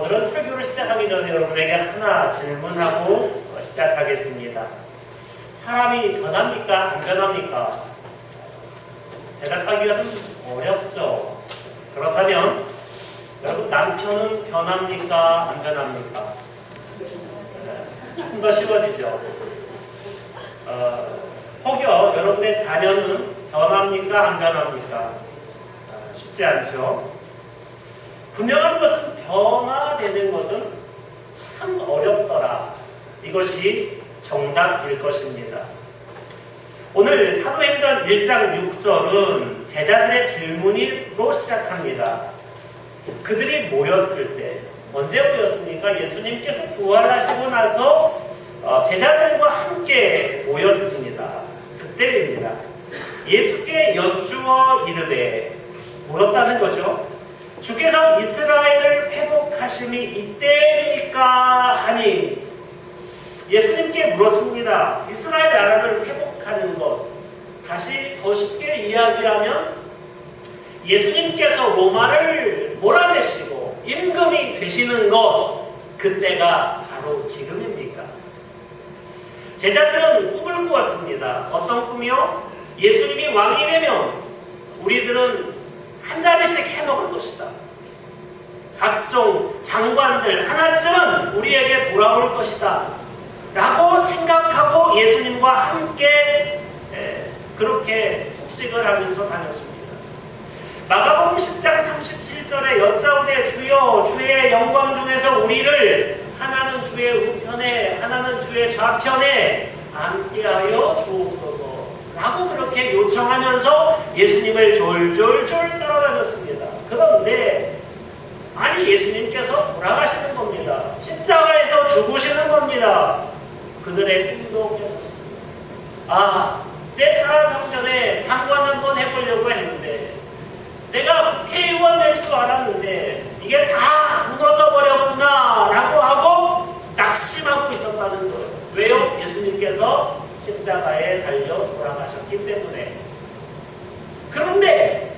오늘은 설교를 시작하기 전에 여러분에게 하나 질문하고 시작하겠습니다. 사람이 변합니까? 안 변합니까? 대답하기가 좀 어렵죠. 그렇다면 여러분, 남편은 변합니까? 안 변합니까? 좀 더 쉬워지죠. 혹여 여러분의 자녀는 변합니까? 안 변합니까? 쉽지 않죠. 분명한 것은 변화되는 것은 참 어렵더라. 이것이 정답일 것입니다. 오늘 사도행전 1장 6절은 제자들의 질문으로 시작합니다. 그들이 모였을 때, 언제 모였습니까? 예수님께서 부활하시고 나서 제자들과 함께 모였습니다. 그때입니다. 예수께 여쭈어 이르되, 물었다는 거죠. 주께서 이스라엘을 회복하심이 이때입니까? 하니 예수님께 물었습니다. 이스라엘 나라를 회복하는 것, 다시 더 쉽게 이야기하면 예수님께서 로마를 몰아내시고 임금이 되시는 것, 그때가 바로 지금입니까? 제자들은 꿈을 꾸었습니다. 어떤 꿈이요? 예수님이 왕이 되면 우리들은 한 자리씩 해먹을 것이다. 각종 장관들 하나쯤은 우리에게 돌아올 것이다. 라고 생각하고 예수님과 함께 그렇게 숙식을 하면서 다녔습니다. 마가복음 10장 37절에 여짜오되 주여 주의 영광 중에서 우리를 하나는 주의 우편에 하나는 주의 좌편에 앉게하여 주옵소서 라고 그렇게 요청하면서 예수님을 졸졸졸 따라다녔습니다. 그런데 아니, 예수님께서 돌아가시는 겁니다. 십자가에서 죽으시는 겁니다. 그들의 꿈도 깨졌습니다. 내 살아가기 전에 장관 한번 해보려고 했는데, 내가 국회의원 될 줄 알았는데 이게 다 무너져 버렸구나 라고 하고 낙심하고 있었다는 거예요. 왜요? 예수님께서 십자가에 달려 돌아가셨기 때문에. 그런데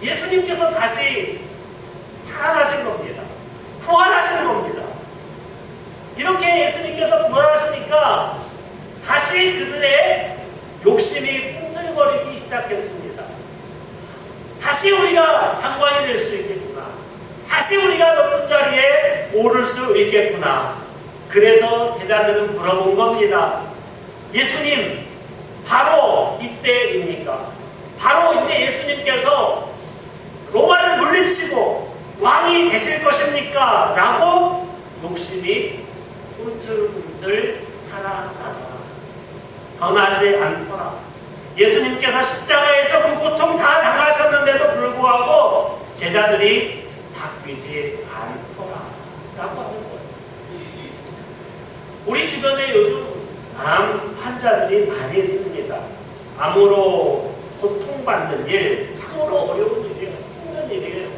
예수님께서 다시 살아나신 겁니다. 부활하신 겁니다. 이렇게 예수님께서 부활하시니까 다시 그들의 욕심이 꿈틀거리기 시작했습니다. 다시 우리가 장관이 될 수 있겠구나. 다시 우리가 높은 자리에 오를 수 있겠구나. 그래서 제자들은 물어본 겁니다. 예수님, 바로 이때입니까? 바로 이제 예수님께서 로마를 물리치고 왕이 되실 것입니까? 라고 욕심이 꿈틀꿈틀 살아나더라. 변하지 않더라. 예수님께서 십자가에서 그 고통 다 당하셨는데도 불구하고 제자들이 바뀌지 않더라. 라고 하는 거예요. 우리 주변에 요즘 암 환자들이 많이 있습니다. 암으로 고통받는 일, 참으로 어려운 일이에요. 힘든 일이에요.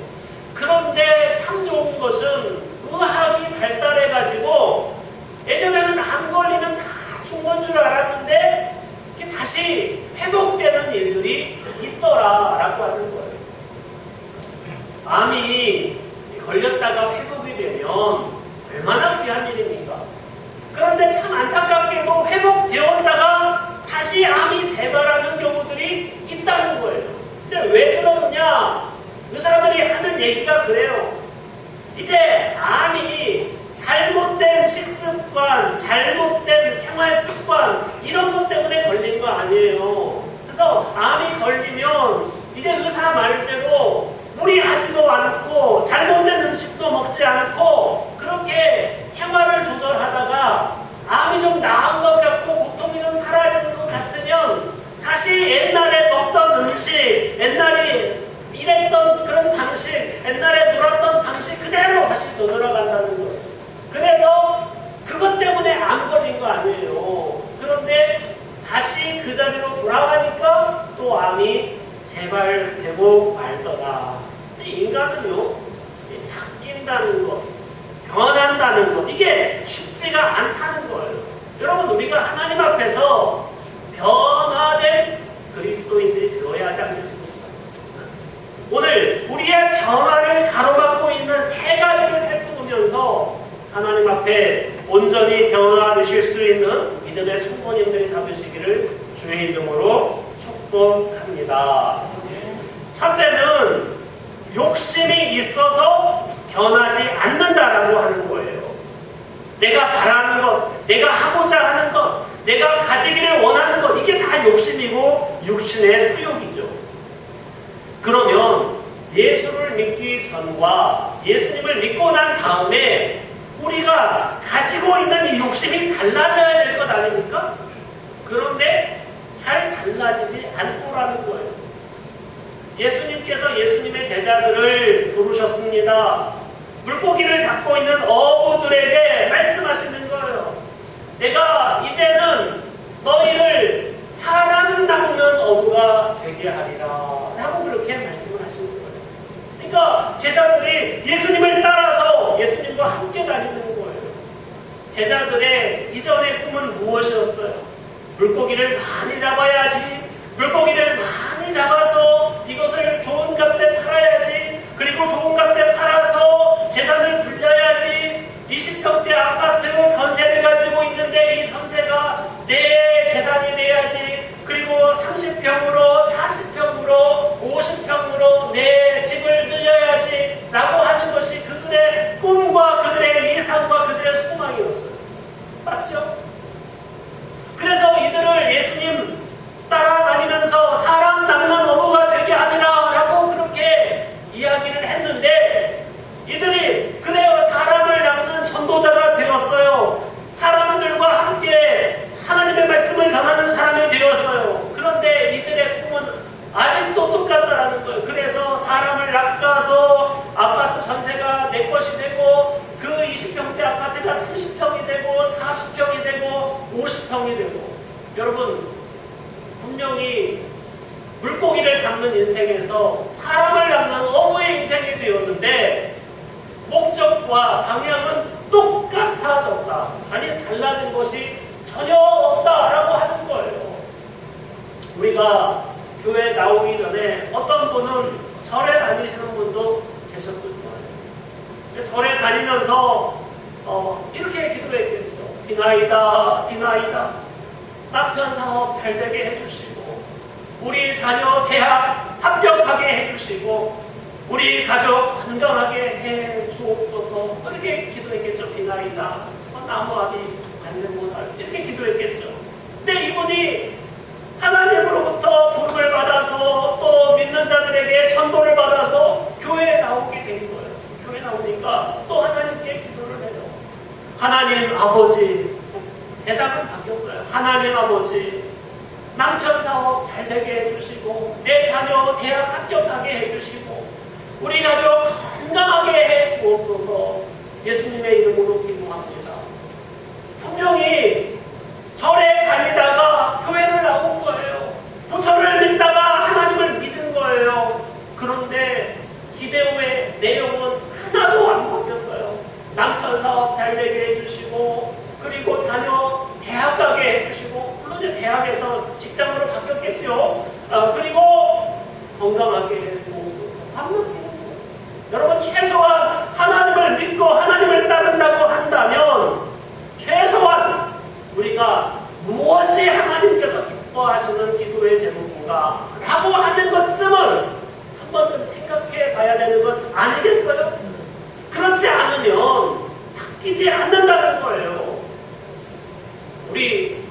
그런데 참 좋은 것은 의학이 발달해가지고 예전에는 암 걸리면 다 죽는 줄 알았는데 다시 회복되는 일들이 있더라라고 하는 거예요. 암이 걸렸다가 회복이 되면 얼마나 귀한 일입니까? 그런데 참 안타깝게도 회복되었다가 다시 암이 재발하는 경우들이 있다는 거예요. 근데 왜 그러느냐? 의사들이 하는 얘기가 그래요. 이제 암이 잘못된 식습관, 잘못된 생활습관 이런 것 때문에 걸린 거 아니에요. 그래서 암이 걸리면 이제 의사 말대로 무리하지도 않고 잘못된 음식도 먹지 않고 그렇게 생활을 조절하다가 암이 좀 나은 것 같고 고통이 좀 사라지는 것 같으면 다시 옛날에 먹던 음식, 옛날에 일했던 그런 방식, 옛날에 놀았던 방식 그대로 다시 되돌아간다는 거예요. 그래서 그것 때문에 암 걸린 거 아니에요. 그런데 다시 그 자리로 돌아가니까 또 암이 재발되고 말더라. 인간은요, 바뀐다는 것, 변한다는 것, 이게 쉽지가 않다는 거예요. 여러분, 우리가 하나님 앞에서 변화된 그리스도인들이 되어야 하지 않겠습니까? 오늘 우리의 변화를 가로막고 있는 세 가지를 살펴보면서 하나님 앞에 온전히 변화되실 수 있는 믿음의 성도님들이 되시기를 주의 이름으로 축복합니다. 첫째는 욕심이 있어서 변하지 않는다라고 하는 거예요. 내가 바라는 것, 내가 하고자 하는 것, 내가 가지기를 원하는 것, 이게 다 욕심이고 육신의 수욕이죠. 그러면 예수를 믿기 전과 예수님을 믿고 난 다음에 우리가 가지고 있는 이 욕심이 달라져야 될 것 아닙니까? 그런데 잘 달라지지 않더라는 거예요. 예수님께서 예수님의 제자들을 부르셨습니다. 물고기를 잡고 있는 어부들에게 말씀하시는 거예요. 내가 이제는 너희를 사람 낚는 어부가 되게 하리라 라고 그렇게 말씀을 하시는 거예요. 그러니까 제자들이 예수님을 따라서 예수님과 함께 다니는 거예요. 제자들의 이전의 꿈은 무엇이었어요? 물고기를 많이 잡아야지, 물고기를 많이 잡아서 이것을 좋은 값에 팔아야지, 그리고 좋은 값에 팔아서 재산을 불려야지, 20평대 아파트 전세를 가지고 있는데 이 전세가 내 재산이 돼야지, 그리고 30평으로 40평으로 50평으로 내 집을 늘려야지 라고 하는 것이 그들의 꿈과 그들의 예상과 그들의 소망이었어요. 맞죠? 그래서 이들을 예수님 따라다니면서 사람 낚는 어부가 되게 하리라 라고 그렇게 이야기를 했는데 이들이 그래요, 사람을 낚는 전도자가 되었어요. 사람들과 함께 하나님의 말씀을 전하는 사람이 되었어요. 그런데 이들의 꿈은 아직도 똑같다라는 거예요. 그래서 사람을 낚아서 아파트 전세가 내 것이 되고 그 20평대 아파트가 30평이 되고 40평이 되고 50평이 되고, 여러분 분명히 물고기를 잡는 인생에서 사람을 낚는 어부의 인생이 되었는데 목적과 방향은 똑같아졌다. 아니 달라진 것이 전혀 없다라고 하는 거예요. 우리가 교회 나오기 전에 어떤 분은 절에 다니시는 분도 계셨을 거예요. 절에 다니면서 이렇게 기도했겠죠. 비나이다 비나이다, 남편 사업 잘 되게 해주시고 우리 자녀 대학 합격하게 해주시고 우리 가족 건강하게 해 주옵소서, 이렇게 기도했겠죠. 비나이다 나무아비 관세모날, 이렇게 기도했겠죠. 근데 이분이 하나님으로부터 부름을 받아서 또 믿는 자들에게 전도를 받아서 교회에 나오게 된 거예요. 교회에 나오니까 또 하나님께 기도를 해요. 하나님 아버지, 대상은 바뀌었어요. 하나님 아버지, 남편 사업 잘 되게 해주시고 내 자녀 대학 합격하게 해주시고 우리 가족 건강하게 해 주옵소서. 예수님의 이름으로 기도합니다. 분명히 절에 다니다가 교회를 나온 거예요. 부처를 믿다가 하나님을 믿은 거예요. 그런데 기대후의 내용은 하나도 안 바뀌었어요. 남편 사업 잘 되게 해주시고 그리고 자녀 대학 가게 해주시고, 물론 이제 대학에서 직장으로 바뀌었겠죠. 그리고 건강하게 해주옵소서. 안 바뀌는 거예요. 여러분 최소한 하나님을 믿고 하나님을 따른다고 한다면 최소한 우리가 무엇이 하나님께서 기뻐하시는 기도의 제목인가 라고 하는 것쯤은 한 번쯤 생각해 봐야 되는 것 아니겠어요? 그렇지 않으면 바뀌지 않는다는 거예요. 우리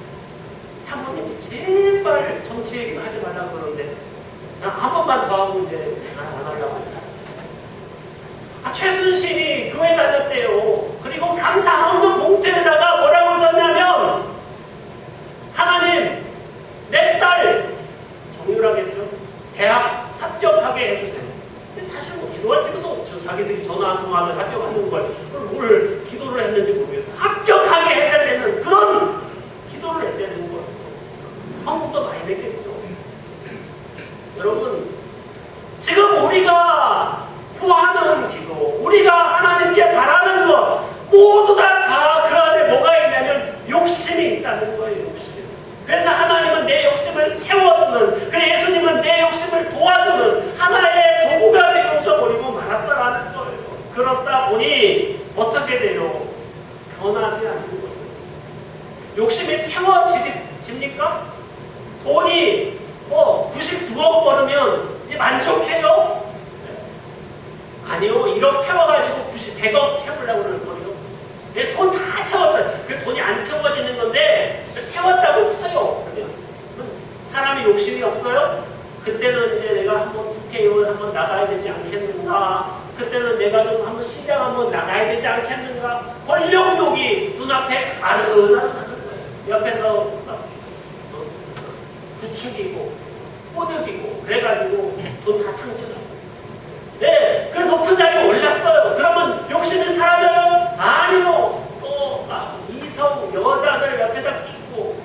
사모님이 제발 정치 얘기 하지 말라고 그러는데 한 번만 더 하고 이제 안 하려고 합니다. 최순실이 교회 다녔대요. 그리고 감사헌금 봉투에다가 뭐라고 썼냐면 하나님 내 딸 정유라겠죠. 대학 합격하게 해주세요. 근데 사실 뭐 기도할 필요도 없죠. 자기들이 전화 한 통화를 합격하는 걸 뭘 기도를 했는지 모르겠어요. 합격하게 해달라는 그런 기도를 했다는 거예요. 헌금도 많이 냈겠죠. 여러분 지금 우리가 구하는 기도, 우리가 하나님께 바라는 것 모두 다 그 안에 뭐가 있냐면 욕심이 있다는 거예요. 욕심. 그래서 하나님은 내 욕심을 채워주는, 그래 예수님은 내 욕심을 도와주는 하나의 도구가 되어져 버리고 말았다라는 거예요. 그렇다 보니 어떻게 돼요? 변하지 않는 거죠. 욕심이 채워집니까? 돈이 99억 벌으면 이제 만족해요? 아니요. 1억 채워가지고 100억 채우려고 그러는 거예요. 돈 다 채웠어요. 그 돈이 안 채워지는 건데 채웠다고 쳐요. 그러면 사람이 욕심이 없어요? 그때는 이제 내가 한번 국회의원 한번 나가야 되지 않겠는가? 그때는 내가 좀 한번 시장 한번 나가야 되지 않겠는가? 권력욕이 눈앞에 아른아른하는 거예요. 옆에서 부추기고 꼬드기고 그래가지고 돈 다 탕진하고. 네, 그 높은 자리에 올랐어요. 그러면 욕심이 사라져요? 아니요. 또 이성 여자들 옆에다 끼고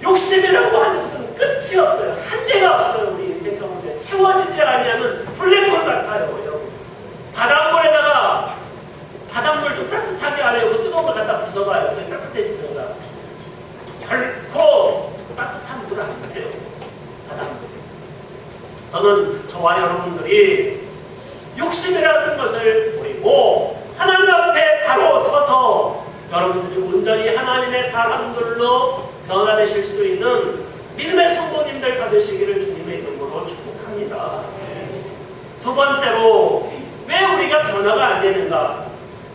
욕심이라고 하는 것은 끝이 없어요. 한계가 없어요. 우리 인생 가운데 채워지지 않으면 블랙홀 같아요. 여러분. 바닷물에다가 바닷물 좀 따뜻하게 하려고 뜨거운 걸 갖다 부숴봐요. 그냥 따뜻해지는가? 결코 따뜻한 물 안 돼요. 바닷물. 저는 저와 여러분들이 욕심이라는 것을 버리고 하나님 앞에 바로 서서 여러분들이 온전히 하나님의 사람들로 변화되실 수 있는 믿음의 성도님들 다 되시기를 주님의 이름으로 축복합니다. 두 번째로 왜 우리가 변화가 안 되는가?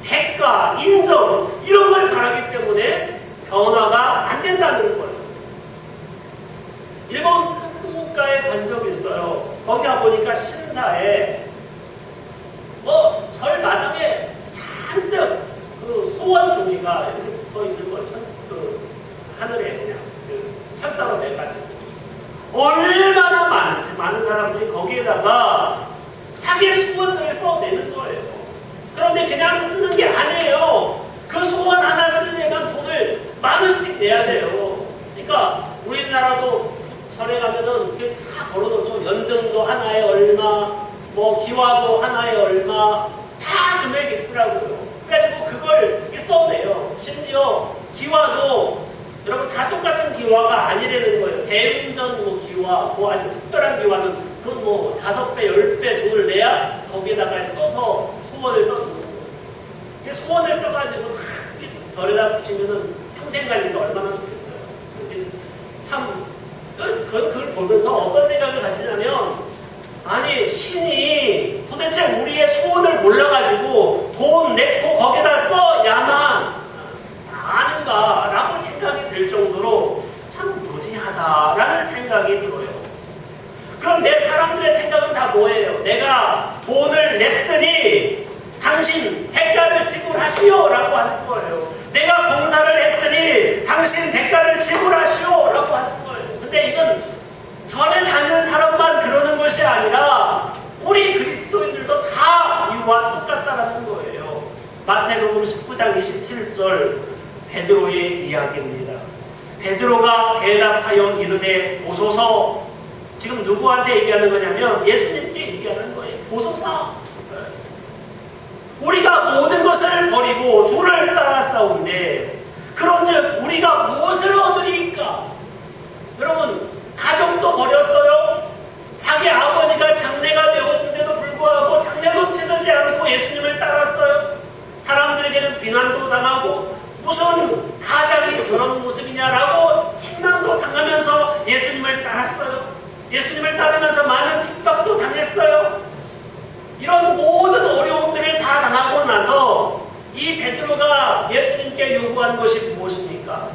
대가, 인정 이런 걸 바라기 때문에 변화가 안 된다는 거예요. 일본 후쿠오카에 간 적이 있어요. 거기 가보니까 신사에 절 마당에 잔뜩 그 소원 종이가 이렇게 붙어 있는 거, 하늘에 그냥 철사로 내가지고 얼마나 많은지 많은 사람들이 거기에다가 자기의 소원들을 써내는 거예요. 그런데 그냥 쓰는 게 아니에요. 그 소원 하나 쓰려면 돈을 만 원씩 내야 돼요. 그러니까 우리나라도 절에 가면은 이렇게 다 걸어놓죠. 연등도 하나에 얼마, 기와도 하나에 얼마, 다 금액이 있더라고요. 그래가지고 그걸 써내요. 심지어 기와도 여러분 다 똑같은 기와가 아니라는 거예요. 대웅전 기와, 아주 특별한 기와는 그건 5배, 10배 돈을 내야 거기에다가 써서 소원을 써주는 거예요. 소원을 써가지고 절에다 붙이면은 평생 가니까 얼마나 좋겠어요. 참, 그걸 보면서 어떤 생각을 가지냐면, 아니, 신이 도대체 우리의 소원을 몰라가지고 돈 내고 거기다 써야만 아는가라고 생각이 들 정도로 참 무지하다라는 생각이 들어요. 그런데 사람들의 생각은 다 뭐예요? 내가 돈을 냈으니 당신 대가를 지불하시오 라고 하는 거예요. 내가 봉사를 했으니 당신 대가를 지불하시오 라고 하는 거예요. 근데 이건 절에 다니는 사람만 그러는 것이 아니라 우리 그리스도인들도 다 이와 똑같다라는 거예요. 마태복음 19장 27절 베드로의 이야기입니다. 베드로가 대답하여 이르되 보소서. 지금 누구한테 얘기하는 거냐면 예수님께 얘기하는 거예요. 보소서. 우리가 모든 것을 버리고 주를 따라 싸운데 그런즉 우리가 무엇을 얻으리까? 여러분, 가정도 버렸어요. 자기 아버지가 장례가 되었는데도 불구하고 장례도 치르지 않고 예수님을 따랐어요. 사람들에게는 비난도 당하고 무슨 가장이 저런 모습이냐라고 책망도 당하면서 예수님을 따랐어요. 예수님을 따르면서 많은 핍박도 당했어요. 이런 모든 어려움들을 다 당하고 나서 이 베드로가 예수님께 요구한 것이 무엇입니까?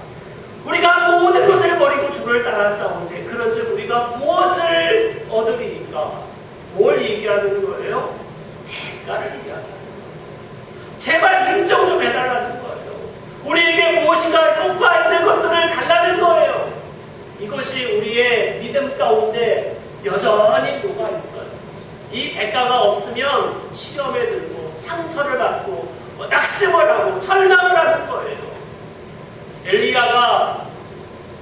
우리가 모든 것을 버리고 주를 따라 싸우는데 그런즉 우리가 무엇을 얻으리까? 뭘 얘기하는 거예요? 대가를 얘기하는 거예요. 제발 인정 좀 해달라는 거예요. 우리에게 무엇인가 효과 있는 것들을 달라는 거예요. 이것이 우리의 믿음 가운데 여전히 녹아있어요. 이 대가가 없으면 시험에 들고 상처를 받고 낙심을 하고 절망을 하는 거예요. 엘리야가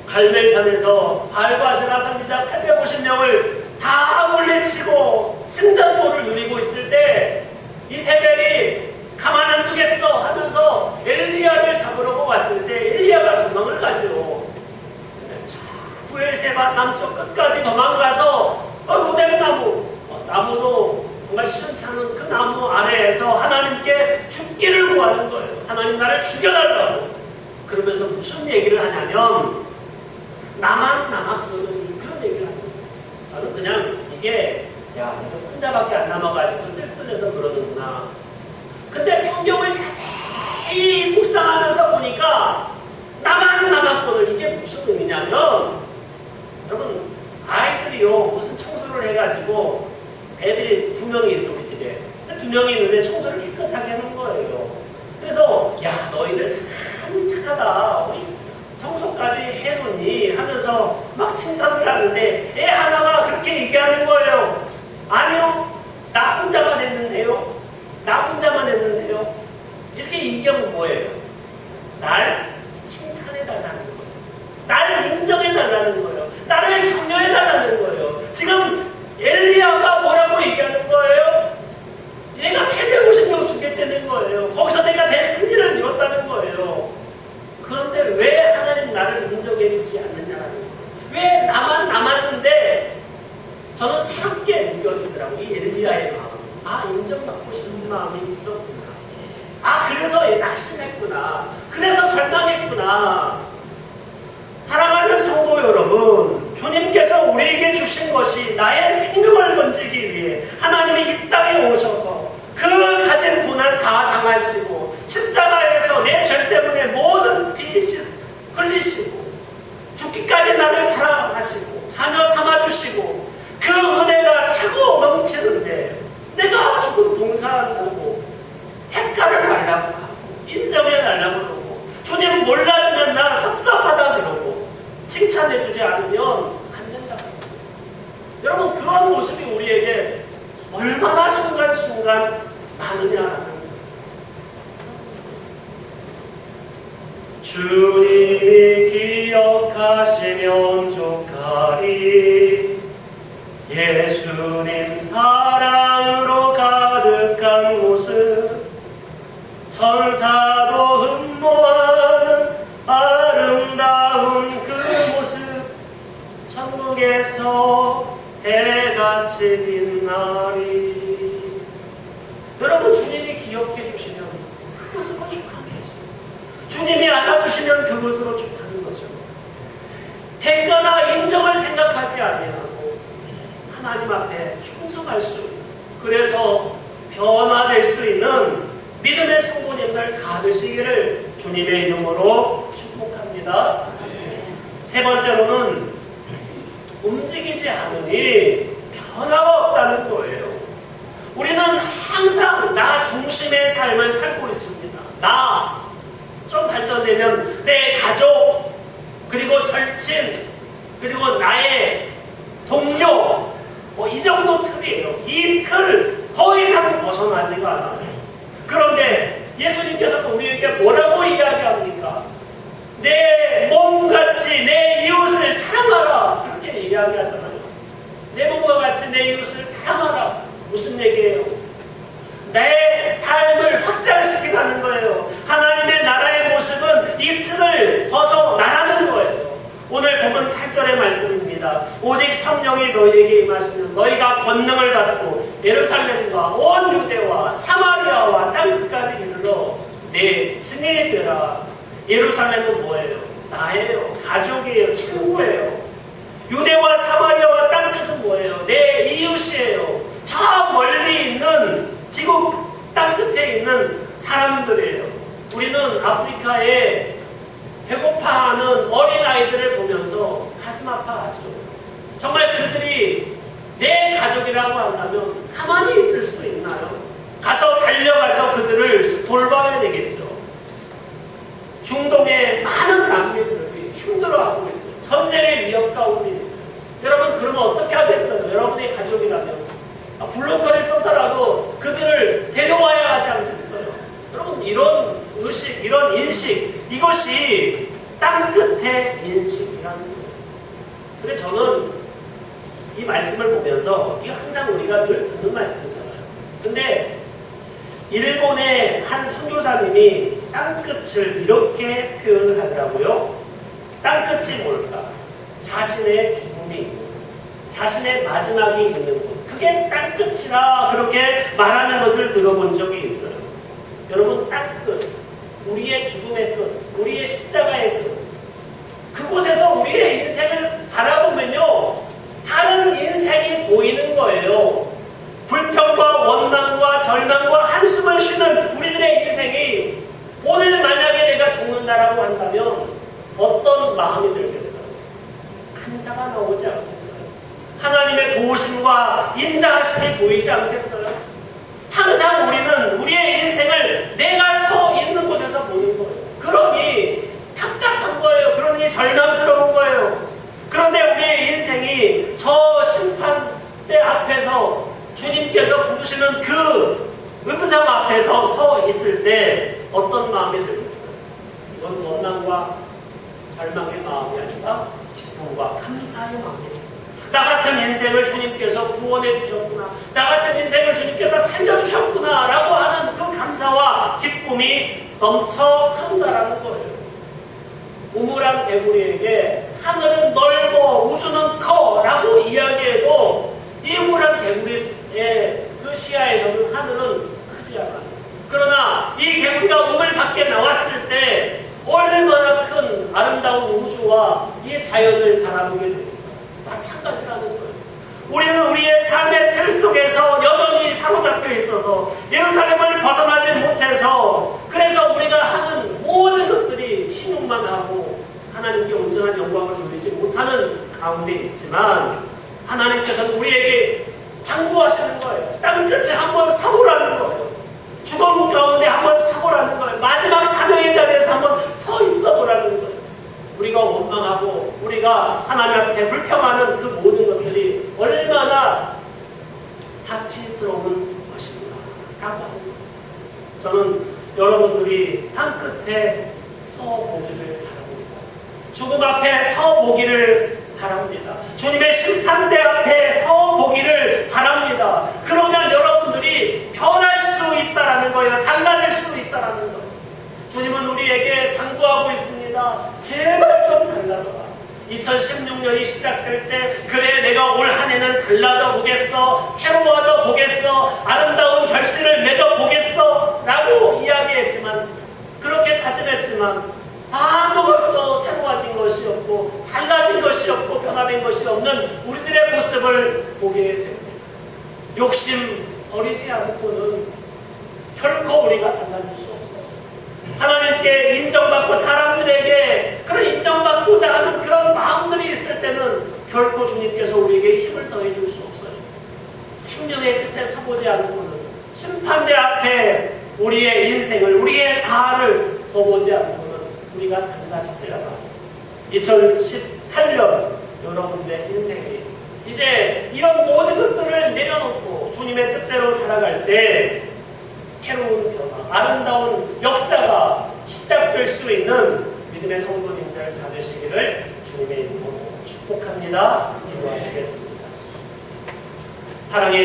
갈멜산에서 바알과 아세라 선지자 850명을 다 물리치고 승전보를 누리고 있을 때 이세벨이 가만 안 두겠어 하면서 엘리야를 잡으려고 왔을 때 엘리야가 도망을 가죠. 부엘세바 남쪽 끝까지 도망가서 로뎀 나무도 정말 시원찮은 그 나무 아래에서 하나님께 죽기를 구하는 거예요. 하나님 나를 죽여달라고. 그러면서 무슨 얘기를 하냐면 나만 남았거든, 그런 얘기를 하는 거예요. 저는 그냥 이게 야 이제 혼자밖에 안 남아가지고 쓸쓸해서 그러는구나. 근데 성경을 자세히 묵상하면서 보니까 나만 남았거든, 이게 무슨 의미냐면, 여러분 아이들이요 무슨 청소를 해가지고 애들이 2명이 있어 우리 집에. 2명이 있는데 청소를 깨끗하게 하는 거예요. 그래서 야 너희들 참 착하다, 우리 청소까지 해놓니 하면서 막 칭찬을 하는데 애 하나가 그렇게 얘기하는 거예요. 아니요, 나 혼자만 했는데요, 나 혼자만 했는데요. 이렇게 얘기하면 뭐예요? 날 칭찬해달라는 거예요. 날 인정해달라는 거예요. 나를 격려해달라는 거예요. 지금 엘리야가 뭐라고 얘기하는 거예요? 내가 850명 죽였다는 거예요. 거기서 내가 승리를 이뤘다는 거예요. 그런데 왜 하나님 나를 인정해 주지 않느냐라는 거예요. 왜 나만 남았는데 저는 새롭게 느껴지더라고요. 이 엘리야의 마음. 아, 인정받고 싶은 마음이 있었구나. 아, 그래서 낙심했구나. 그래서 절망했구나. 사랑하는 성도 여러분, 주님께서 우리에게 주신 것이 나의 생명을 건지기 위해 하나님이 이 땅에 오셔서 그 가진 고난 다 당하시고 십자가에서 내 죄 때문에 모든 피 흘리시고 죽기까지 나를 사랑하시고 자녀 삼아주시고 그 은혜가 차고 넘치는데 내가 조금 봉사한다고 대가를 달라고 하고 인정해 달라고 그러고 주님 몰라주면 나 섭섭하다 그러고 칭찬해주지 않으면 안 된다. 여러분 그런 모습이 우리에게 얼마나 순간순간 많으냐라는 거예요. 주님이 기억하시면 족하리. 예수님 사랑으로 가득한 모습, 천사도 흠모하는 아름다운 그 모습, 천국에서 해같이 빛나리. 여러분 주님이 기억해 주시면 그것으로 족한 거죠. 주님이 안아주시면 그것으로 족하는 거죠. 대가나 인정을 생각하지 아니하고 하나님 앞에 충성할 수 있는, 그래서 변화될 수 있는 믿음의 성도님들 다 되시기를 주님의 이름으로 축복합니다. 세 번째로는 움직이지 않으니 변화가 없다는 거예요. 우리는 항상 나 중심의 삶을 살고 있습니다. 나 좀 발전되면 내 가족, 그리고 절친, 그리고 나의 동료, 이 정도 틀이에요. 이 틀 더 이상 벗어나지가 않아요. 그런데 예수님께서는 우리에게 뭐라고 이야기합니까? 내 몸같이 내 이웃을 사랑하라, 그렇게 이야기하잖아요. 내 몸과 같이 내 이웃을 사랑하라. 무슨 얘기예요? 내 삶을 확장시키라는 거예요. 하나님의 나라의 모습은 이 틀을 벗어나라는 거예요. 오늘 본문 8절의 말씀입니다. 오직 성령이 너희에게 임하시면 너희가 권능을 받고 예루살렘과 온 유대와 사마리아와 땅끝까지 이르러 내 증인이 되라. 예루살렘은 뭐예요? 나예요. 가족이에요. 친구예요. 유대와 사마리아와 땅끝은 뭐예요? 내 이웃이에요. 저 멀리 있는 지구 땅끝에 있는 사람들이에요. 우리는 아프리카에 배고파하는 어린아이들을 보면서 가슴 아파하죠. 정말 그들이 내 가족이라고 한다면 가만히 있을 수 있나요? 가서 달려가서 그들을 돌봐야 되겠죠. 중동의 많은 난민들이 힘들어하고 있어요. 전쟁의 위협 가운데 있어요. 여러분 그러면 어떻게 하겠어요? 여러분의 가족이라면 블로커를 써서라도 그들을 데려와야 하지 않겠어요? 여러분 이런 의식, 이런 인식, 이것이 땅끝의 인식이라는 거예요. 근데 저는 이 말씀을 보면서 이거 항상 우리가 늘 듣는 말씀이잖아요. 근데 일본의 한 선교사님이 땅끝을 이렇게 표현을 하더라고요. 땅끝이 뭘까? 자신의 죽음이 있는 것, 자신의 마지막이 있는 것, 그게 땅끝이라 그렇게 말하는 것을 들어본 적이 있어요. 여러분 땅끝, 우리의 죽음의 끝, 우리의 십자가의 끝, 그곳에서 우리의 인생을 바라보면요, 다른 인생이 보이는 거예요. 불평과 원망과 절망과 한숨을 쉬는 우리들의 인생이 오늘 만약에 내가 죽는다라고 한다면 어떤 마음이 들겠어요? 감사가 나오지 않겠어요? 하나님의 도우심과 인자하심이 보이지 않겠어요? 항상 우리는 우리의 인생을 내가 서 있는 곳에서 보는 거예요. 그러니 답답한 거예요. 그러니 절망스러운 거예요. 그런데 우리의 인생이 저 심판대 앞에서 주님께서 부르시는 그 음성 앞에서 서 있을 때 어떤 마음이 들겠어요? 이건 원망과 절망의 마음이 아니라 기쁨과 감사의 마음이에요. 나 같은 인생을 주님께서 구원해 주셨구나, 나 같은 인생을 주님께서 살려주셨구나 라고 하는 그 감사와 기쁨이 넘쳐 흐른다라는 거예요. 우물한 개구리에게 하늘은 넓어 우주는 커 라고 이야기해도 이 우물한 개구리의 그 시야에서는 하늘은 크지 않아요. 그러나 이 개구리가 우물 밖에 나왔을 때 얼마나 큰 아름다운 우주와 이 자연을 바라보게 됩니다. 마찬가지라는 거예요. 우리는 우리의 삶의 틀 속에서 여전히 사로잡혀 있어서 예루살렘을 벗어나지 못해서, 그래서 우리가 하는 모든 것들이 신용만 하고 하나님께 온전한 영광을 누리지 못하는 가운데 있지만, 하나님께서는 우리에게 당부하시는 거예요. 땅 끝에 한번 서보라는 거예요. 죽음 가운데 한번 서보라는 거예요. 마지막 사명의 자리에서 한번 서 있어 보라는 거예요. 우리가 원망하고 우리가 하나님 앞에 불평하는 그 모든 것들이 얼마나 사치스러운 것인가 라고 합니다. 저는 여러분들이 땅 끝에 서 보기를 바랍니다. 죽음 앞에 서 보기를 바랍니다. 주님의 심판대 앞에 서 보기를 바랍니다. 그러면 여러분들이 변할 수 있다라는 거예요. 달라질 수 있다라는 거예요. 주님은 우리에게 당부하고 있습니다. 제발 좀 달라져라. 2016년이 시작될 때, 그래 내가 올 한 해는 달라져 보겠어, 새로워져 보겠어, 아름다운 결실을 맺어 보겠어 라고 이야기했지만, 그렇게 다짐했지만 아무것도 새로워진 것이 없고 달라진 것이 없고 변화된 것이 없는 우리들의 모습을 보게 됩니다. 욕심 버리지 않고는 결코 우리가 달라질 수 없어요. 하나님께 인정받고 사람들에게 그런 인정받고자 하는 그런 마음들이 있을 때는 결코 주님께서 우리에게 힘을 더해줄 수 없어요. 생명의 끝에 서보지 않고는, 심판대 앞에 우리의 인생을, 우리의 자아를 더 보지 않고는 우리가 달라지지 않아요. 2018년 여러분들의 인생이 이제 이런 모든 것들을 내려놓고 주님의 뜻대로 살아갈 때 새로운 변화, 아름다운 역사가 시작될 수 있는 믿음의 성도님들 다 되시기를 주님의 이름으로 축복합니다. 기도하시겠습니다. 사랑의